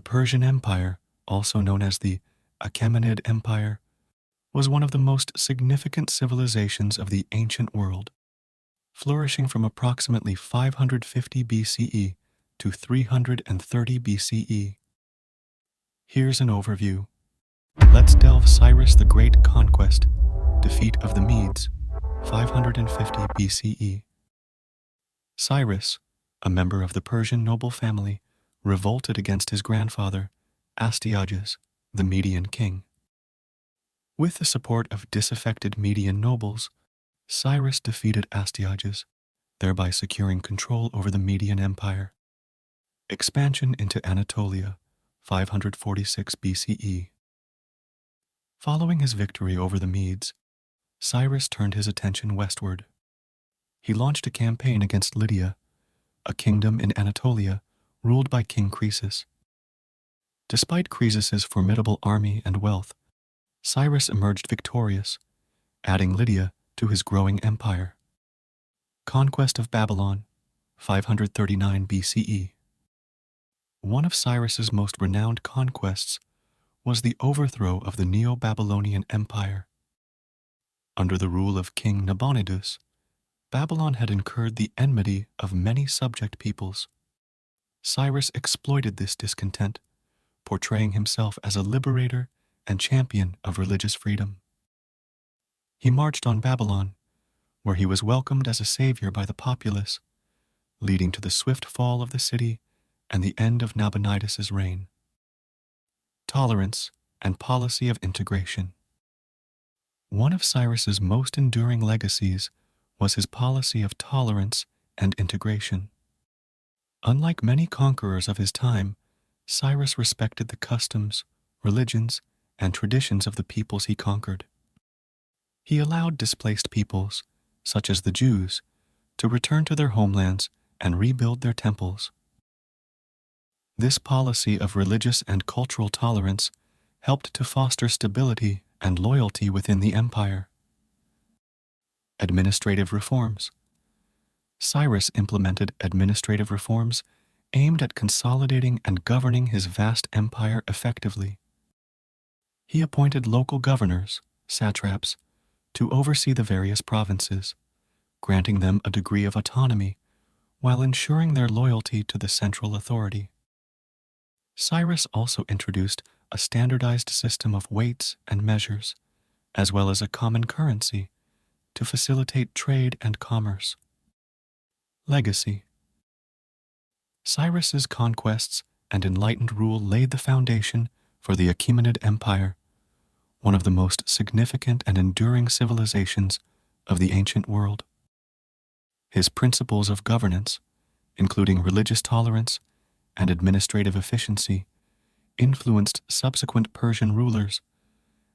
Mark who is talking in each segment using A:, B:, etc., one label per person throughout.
A: The Persian Empire, also known as the Achaemenid Empire, was one of the most significant civilizations of the ancient world, flourishing from approximately 550 BCE to 330 BCE. Here's an overview. Let's delve Cyrus the Great Conquest, defeat of the Medes, 550 BCE. Cyrus, a member of the Persian noble family, revolted against his grandfather, Astyages, the Median king. With the support of disaffected Median nobles, Cyrus defeated Astyages, thereby securing control over the Median Empire. Expansion into Anatolia, 546 BCE. Following his victory over the Medes, Cyrus turned his attention westward. He launched a campaign against Lydia, a kingdom in Anatolia ruled by King Croesus. Despite Croesus's formidable army and wealth, Cyrus emerged victorious, adding Lydia to his growing empire. Conquest of Babylon, 539 BCE. One of Cyrus's most renowned conquests was the overthrow of the Neo-Babylonian Empire. Under the rule of King Nabonidus, Babylon had incurred the enmity of many subject peoples. Cyrus exploited this discontent, portraying himself as a liberator and champion of religious freedom. He marched on Babylon, where he was welcomed as a savior by the populace, leading to the swift fall of the city and the end of Nabonidus's reign. Tolerance and policy of integration. One of Cyrus's most enduring legacies was his policy of tolerance and integration. Unlike many conquerors of his time, Cyrus respected the customs, religions, and traditions of the peoples he conquered. He allowed displaced peoples, such as the Jews, to return to their homelands and rebuild their temples. This policy of religious and cultural tolerance helped to foster stability and loyalty within the empire. Administrative reforms. Cyrus implemented administrative reforms aimed at consolidating and governing his vast empire effectively. He appointed local governors, satraps, to oversee the various provinces, granting them a degree of autonomy while ensuring their loyalty to the central authority. Cyrus also introduced a standardized system of weights and measures, as well as a common currency, to facilitate trade and commerce. Legacy. Cyrus's conquests and enlightened rule laid the foundation for the Achaemenid Empire, one of the most significant and enduring civilizations of the ancient world. His principles of governance, including religious tolerance and administrative efficiency, influenced subsequent Persian rulers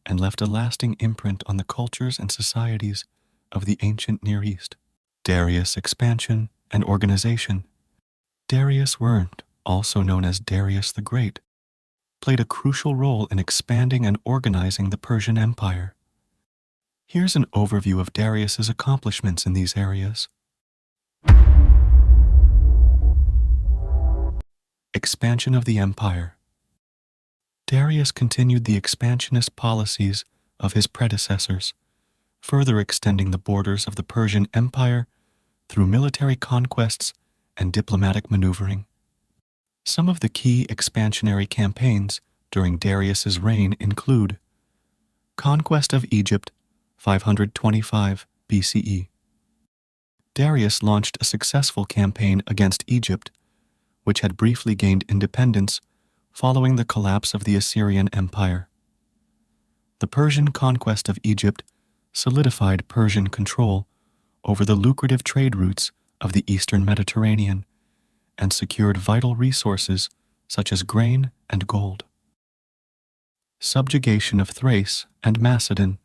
A: and left a lasting imprint on the cultures and societies of the ancient Near East. Darius' expansion and organization. Darius Werndt, also known as Darius the Great, played a crucial role in expanding and organizing the Persian Empire. Here's an overview of Darius's accomplishments in these areas. Expansion of the empire. Darius continued the expansionist policies of his predecessors, further extending the borders of the Persian Empire through military conquests and diplomatic maneuvering. Some of the key expansionary campaigns during Darius's reign include Conquest of Egypt, 525 BCE. Darius launched a successful campaign against Egypt, which had briefly gained independence following the collapse of the Assyrian Empire. The Persian conquest of Egypt solidified Persian control over the lucrative trade routes of the Eastern Mediterranean and secured vital resources such as grain and gold. Subjugation of Thrace and Macedon.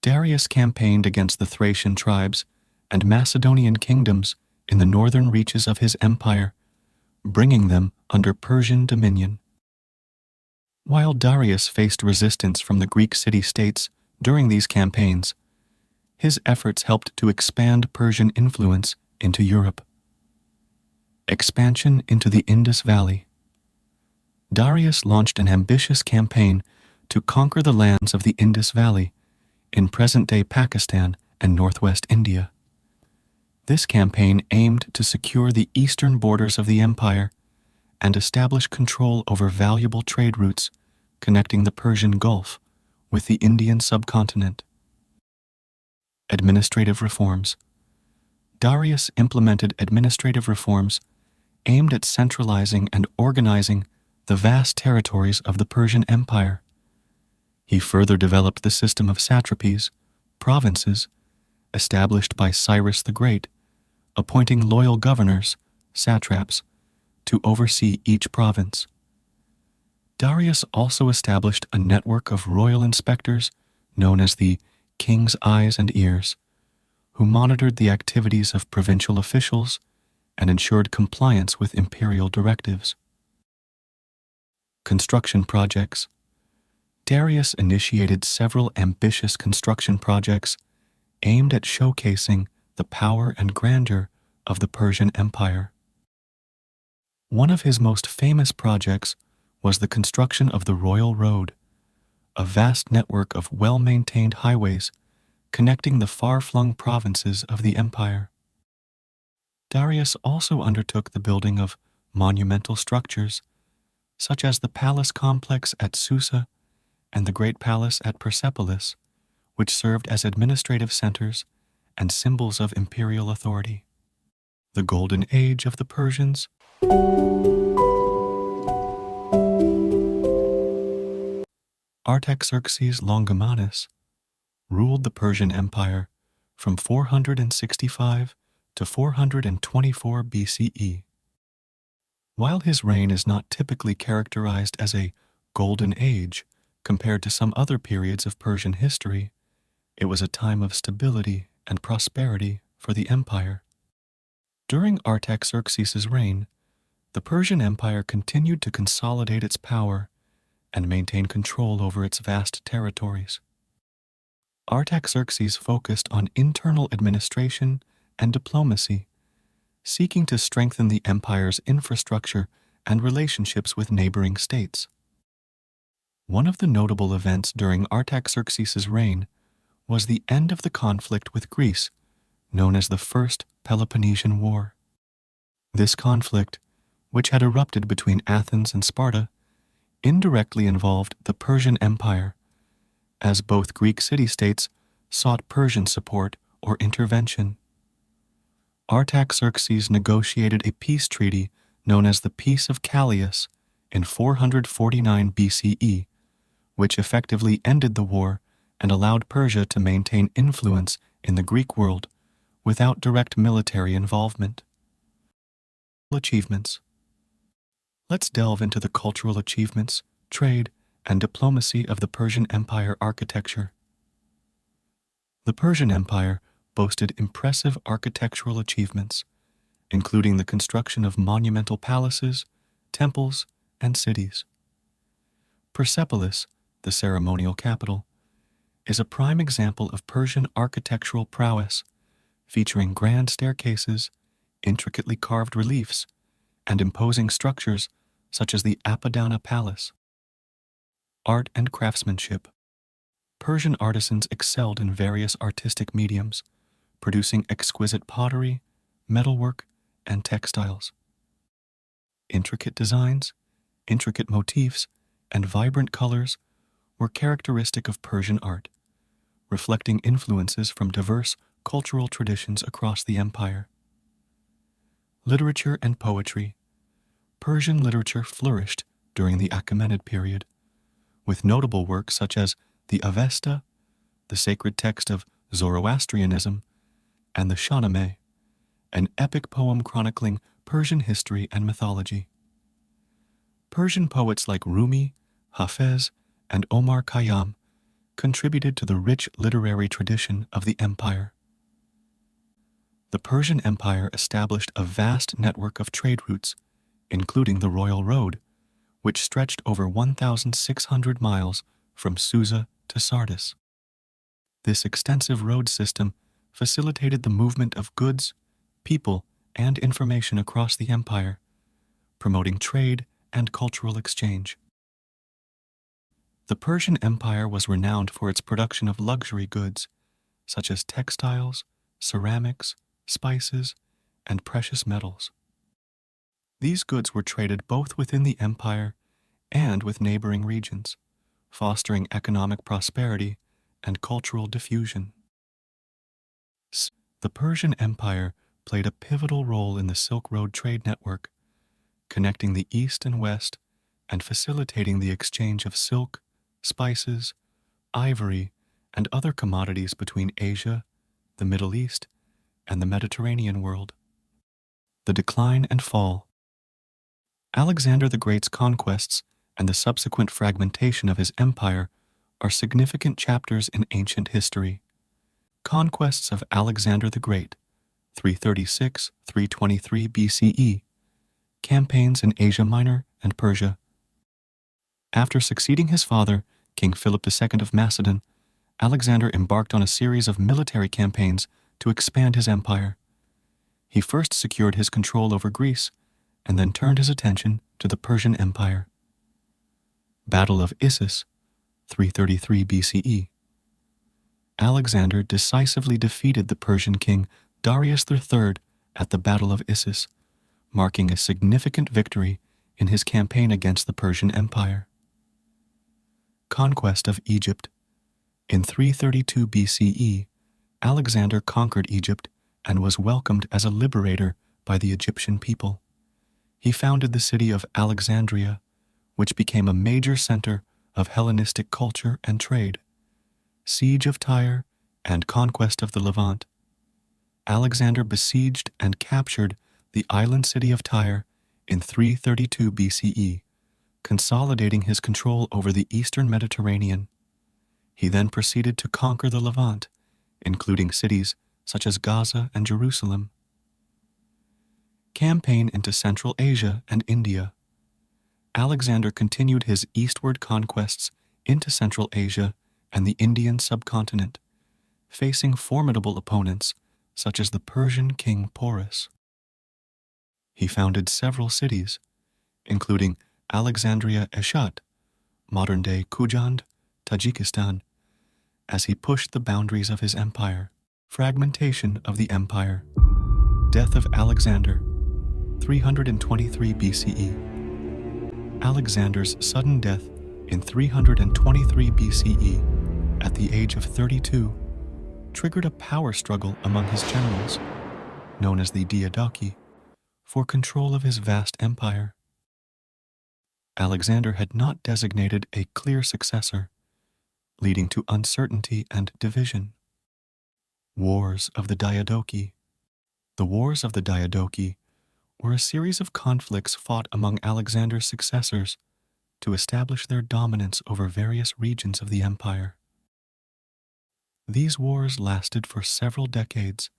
A: Darius campaigned against the Thracian tribes and Macedonian kingdoms in the northern reaches of his empire, bringing them under Persian dominion. While Darius faced resistance from the Greek city-states during these campaigns, his efforts helped to expand Persian influence into Europe. Expansion into the Indus Valley. Darius launched an ambitious campaign to conquer the lands of the Indus Valley in present-day Pakistan and northwest India. This campaign aimed to secure the eastern borders of the empire and establish control over valuable trade routes connecting the Persian Gulf with the Indian subcontinent. Administrative reforms. Darius implemented administrative reforms aimed at centralizing and organizing the vast territories of the Persian Empire. He further developed the system of satrapies, provinces, established by Cyrus the Great, appointing loyal governors, satraps, to oversee each province. Darius also established a network of royal inspectors known as the King's Eyes and Ears, who monitored the activities of provincial officials and ensured compliance with imperial directives. Construction projects. Darius initiated several ambitious construction projects aimed at showcasing the power and grandeur of the Persian Empire. One of his most famous projects was the construction of the Royal Road, a vast network of well-maintained highways connecting the far-flung provinces of the empire. Darius also undertook the building of monumental structures, such as the palace complex at Susa and the Great Palace at Persepolis, which served as administrative centers and symbols of imperial authority. The Golden Age of the Persians. Artaxerxes Longomanus ruled the Persian Empire from 465 to 424 BCE. While his reign is not typically characterized as a golden age compared to some other periods of Persian history, it was a time of stability and prosperity for the empire. During Artaxerxes' reign, the Persian Empire continued to consolidate its power and maintain control over its vast territories. Artaxerxes focused on internal administration and diplomacy, seeking to strengthen the empire's infrastructure and relationships with neighboring states. One of the notable events during Artaxerxes' reign was the end of the conflict with Greece, known as the First Peloponnesian War. This conflict, which had erupted between Athens and Sparta, indirectly involved the Persian Empire, as both Greek city-states sought Persian support or intervention. Artaxerxes negotiated a peace treaty known as the Peace of Callias in 449 BCE, which effectively ended the war and allowed Persia to maintain influence in the Greek world without direct military involvement. Achievements. Let's delve into the cultural achievements, trade, and diplomacy of the Persian Empire architecture. The Persian Empire boasted impressive architectural achievements, including the construction of monumental palaces, temples, and cities. Persepolis, the ceremonial capital, is a prime example of Persian architectural prowess, featuring grand staircases, intricately carved reliefs, and imposing structures such as the Apadana Palace. Art and craftsmanship. Persian artisans excelled in various artistic mediums, producing exquisite pottery, metalwork, and textiles. Intricate designs, intricate motifs, and vibrant colors were characteristic of Persian art, reflecting influences from diverse cultural traditions across the empire. Literature and poetry. Persian literature flourished during the Achaemenid period, with notable works such as the Avesta, the sacred text of Zoroastrianism, and the Shahnameh, an epic poem chronicling Persian history and mythology. Persian poets like Rumi, Hafez, and Omar Khayyam contributed to the rich literary tradition of the empire. The Persian Empire established a vast network of trade routes, including the Royal Road, which stretched over 1,600 miles from Susa to Sardis. This extensive road system facilitated the movement of goods, people, and information across the empire, promoting trade and cultural exchange. The Persian Empire was renowned for its production of luxury goods, such as textiles, ceramics, spices, and precious metals. These goods were traded both within the empire and with neighboring regions, fostering economic prosperity and cultural diffusion. The Persian Empire played a pivotal role in the Silk Road trade network, connecting the East and West and facilitating the exchange of silk, spices, ivory, and other commodities between Asia, the Middle East, and the Mediterranean world. The decline and fall. Alexander the Great's conquests and the subsequent fragmentation of his empire are significant chapters in ancient history. Conquests of Alexander the Great, 336–323 BCE. Campaigns in Asia Minor and Persia. After succeeding his father, King Philip II of Macedon, Alexander embarked on a series of military campaigns to expand his empire. He first secured his control over Greece, and then turned his attention to the Persian Empire. Battle of Issus, 333 BCE. Alexander decisively defeated the Persian king Darius III at the Battle of Issus, marking a significant victory in his campaign against the Persian Empire. Conquest of Egypt. In 332 BCE, Alexander conquered Egypt and was welcomed as a liberator by the Egyptian people. He founded the city of Alexandria, which became a major center of Hellenistic culture and trade. Siege of Tyre and conquest of the Levant. Alexander besieged and captured the island city of Tyre in 332 BCE, consolidating his control over the eastern Mediterranean. He then proceeded to conquer the Levant, including cities such as Gaza and Jerusalem. Campaign into Central Asia and India. Alexander continued his eastward conquests into Central Asia and the Indian subcontinent, facing formidable opponents such as the Persian king Porus. He founded several cities, including Alexandria Eshat, modern-day Khujand, Tajikistan, as he pushed the boundaries of his empire. Fragmentation of the empire. Death of Alexander, 323 BCE. Alexander's sudden death in 323 BCE, at the age of 32, triggered a power struggle among his generals, known as the Diadochi, for control of his vast empire. Alexander had not designated a clear successor, leading to uncertainty and division. Wars of the Diadochi. The Wars of the Diadochi were a series of conflicts fought among Alexander's successors to establish their dominance over various regions of the empire. These wars lasted for several decades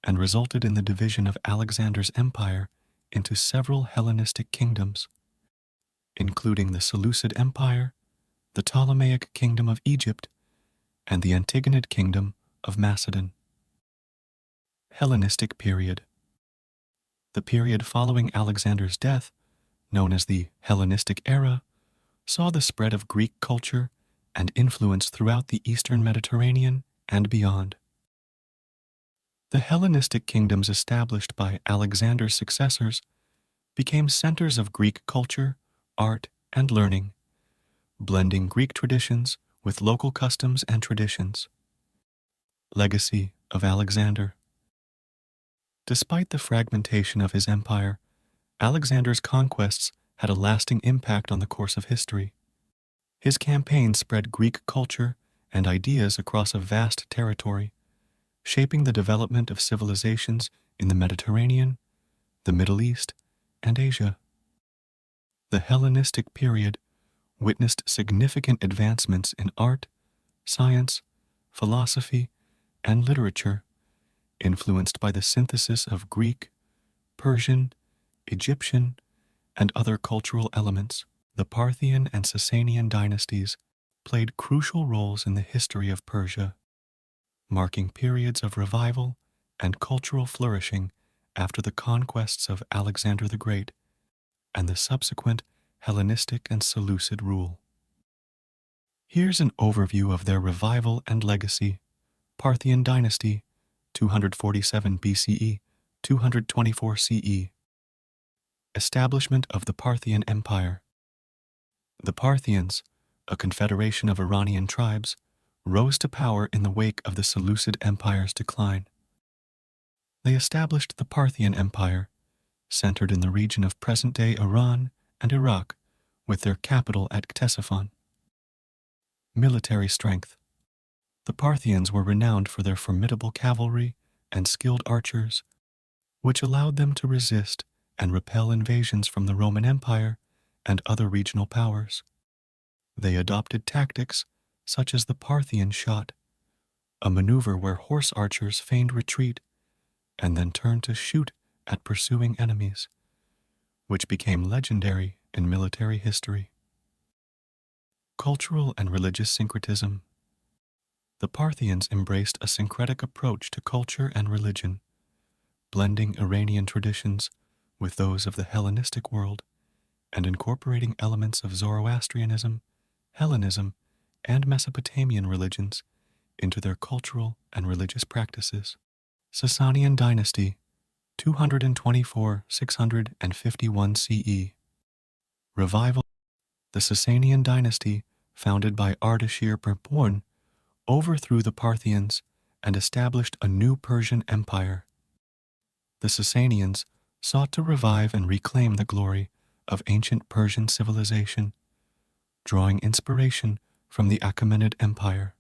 A: and resulted in the division of Alexander's empire into several Hellenistic kingdoms, including the Seleucid Empire, the Ptolemaic Kingdom of Egypt, and the Antigonid Kingdom of Macedon. Hellenistic period. The period following Alexander's death, known as the Hellenistic era, saw the spread of Greek culture and influence throughout the eastern Mediterranean and beyond. The Hellenistic kingdoms established by Alexander's successors became centers of Greek culture, art, and learning, blending Greek traditions with local customs and traditions. Legacy of Alexander. Despite the fragmentation of his empire, Alexander's conquests had a lasting impact on the course of history. His campaigns spread Greek culture and ideas across a vast territory, shaping the development of civilizations in the Mediterranean, the Middle East, and Asia. The Hellenistic period witnessed significant advancements in art, science, philosophy, and literature, influenced by the synthesis of Greek, Persian, Egyptian, and other cultural elements. The Parthian and Sasanian dynasties played crucial roles in the history of Persia, marking periods of revival and cultural flourishing after the conquests of Alexander the Great and the subsequent Hellenistic and Seleucid rule. Here's an overview of their revival and legacy. Parthian dynasty, 247 BCE, 224 CE. Establishment of the Parthian Empire. The Parthians, a confederation of Iranian tribes, rose to power in the wake of the Seleucid Empire's decline. They established the Parthian Empire, centered in the region of present-day Iran and Iraq, with their capital at Ctesiphon. Military strength. The Parthians were renowned for their formidable cavalry and skilled archers, which allowed them to resist and repel invasions from the Roman Empire and other regional powers. They adopted tactics such as the Parthian shot, a maneuver where horse archers feigned retreat and then turned to shoot at pursuing enemies, which became legendary in military history. Cultural and religious syncretism. The Parthians embraced a syncretic approach to culture and religion, blending Iranian traditions with those of the Hellenistic world and incorporating elements of Zoroastrianism, Hellenism, and Mesopotamian religions into their cultural and religious practices. Sasanian dynasty, 224–651 CE. Revival. The Sasanian dynasty, founded by Ardashir Perporn, overthrew the Parthians and established a new Persian empire. The Sasanians sought to revive and reclaim the glory of ancient Persian civilization, drawing inspiration from the Achaemenid Empire.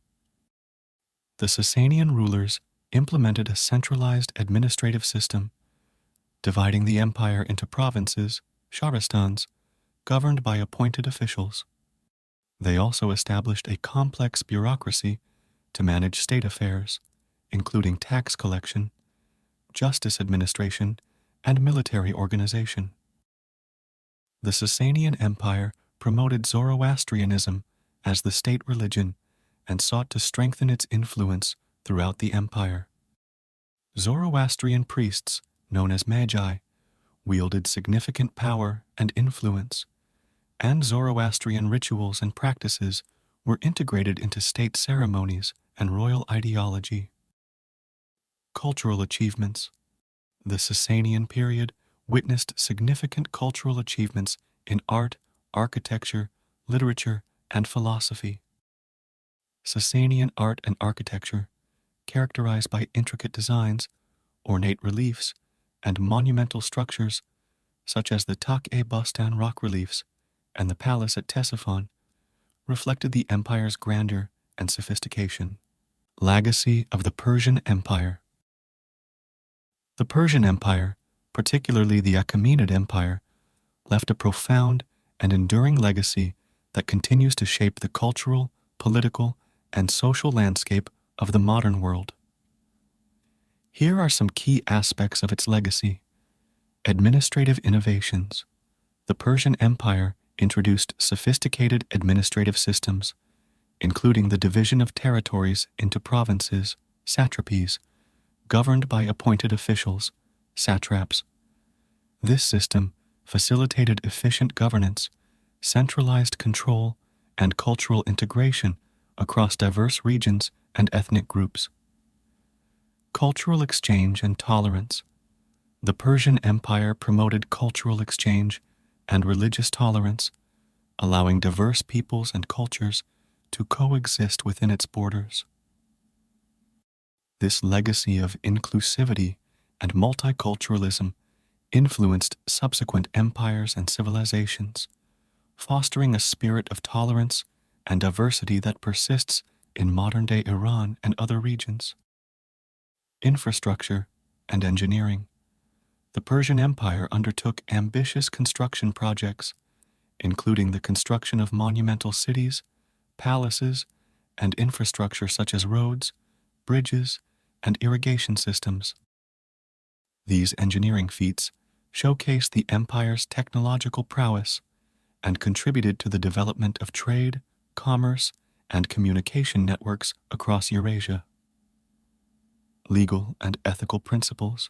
A: The Sasanian rulers implemented a centralized administrative system, dividing the empire into provinces, sharistans, governed by appointed officials. They also established a complex bureaucracy to manage state affairs, including tax collection, justice administration, and military organization. The Sasanian Empire promoted Zoroastrianism as the state religion and sought to strengthen its influence throughout the empire. Zoroastrian priests, known as magi, wielded significant power and influence, and Zoroastrian rituals and practices were integrated into state ceremonies and royal ideology. Cultural achievements. The Sasanian period witnessed significant cultural achievements in art, architecture, literature, and philosophy. Sasanian art and architecture, characterized by intricate designs, ornate reliefs, and monumental structures, such as the Tak-e-Bastan rock reliefs and the palace at Ctesiphon, reflected the empire's grandeur and sophistication. Legacy of the Persian Empire. The Persian Empire, particularly the Achaemenid Empire, left a profound and enduring legacy that continues to shape the cultural, political, and social landscape of the modern world. Here are some key aspects of its legacy. Administrative innovations. The Persian Empire introduced sophisticated administrative systems, including the division of territories into provinces, satrapies, governed by appointed officials, satraps. This system facilitated efficient governance, centralized control, and cultural integration across diverse regions and ethnic groups. Cultural exchange and tolerance. The Persian Empire promoted cultural exchange and religious tolerance, allowing diverse peoples and cultures to coexist within its borders. This legacy of inclusivity and multiculturalism influenced subsequent empires and civilizations, fostering a spirit of tolerance and diversity that persists in modern-day Iran and other regions. Infrastructure and engineering. The Persian Empire undertook ambitious construction projects, including the construction of monumental cities, palaces, and infrastructure such as roads, bridges, and irrigation systems. These engineering feats showcased the empire's technological prowess and contributed to the development of trade, commerce, and communication networks across Eurasia. Legal and ethical principles.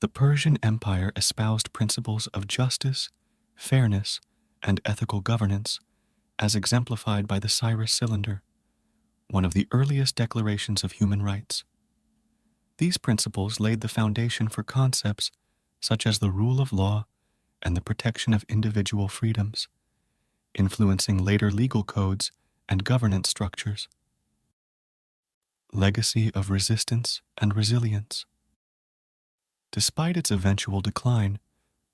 A: The Persian Empire espoused principles of justice, fairness, and ethical governance, as exemplified by the Cyrus Cylinder, one of the earliest declarations of human rights. These principles laid the foundation for concepts such as the rule of law and the protection of individual freedoms, influencing later legal codes and governance structures. Legacy of resistance and resilience. Despite its eventual decline,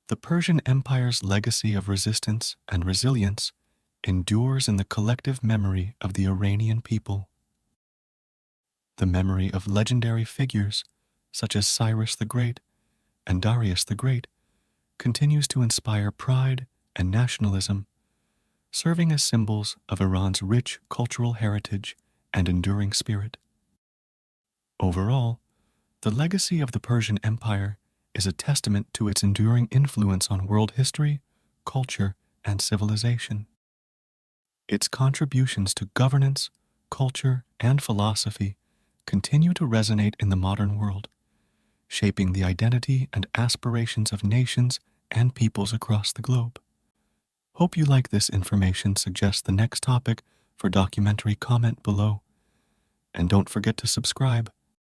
A: the Persian Empire's legacy of resistance and resilience endures in the collective memory of the Iranian people. The memory of legendary figures such as Cyrus the Great and Darius the Great continues to inspire pride and nationalism, serving as symbols of Iran's rich cultural heritage and enduring spirit. Overall, the legacy of the Persian Empire is a testament to its enduring influence on world history, culture, and civilization. Its contributions to governance, culture, and philosophy continue to resonate in the modern world, shaping the identity and aspirations of nations and peoples across the globe. Hope you like this information. Suggest the next topic for documentary, comment below. And don't forget to subscribe.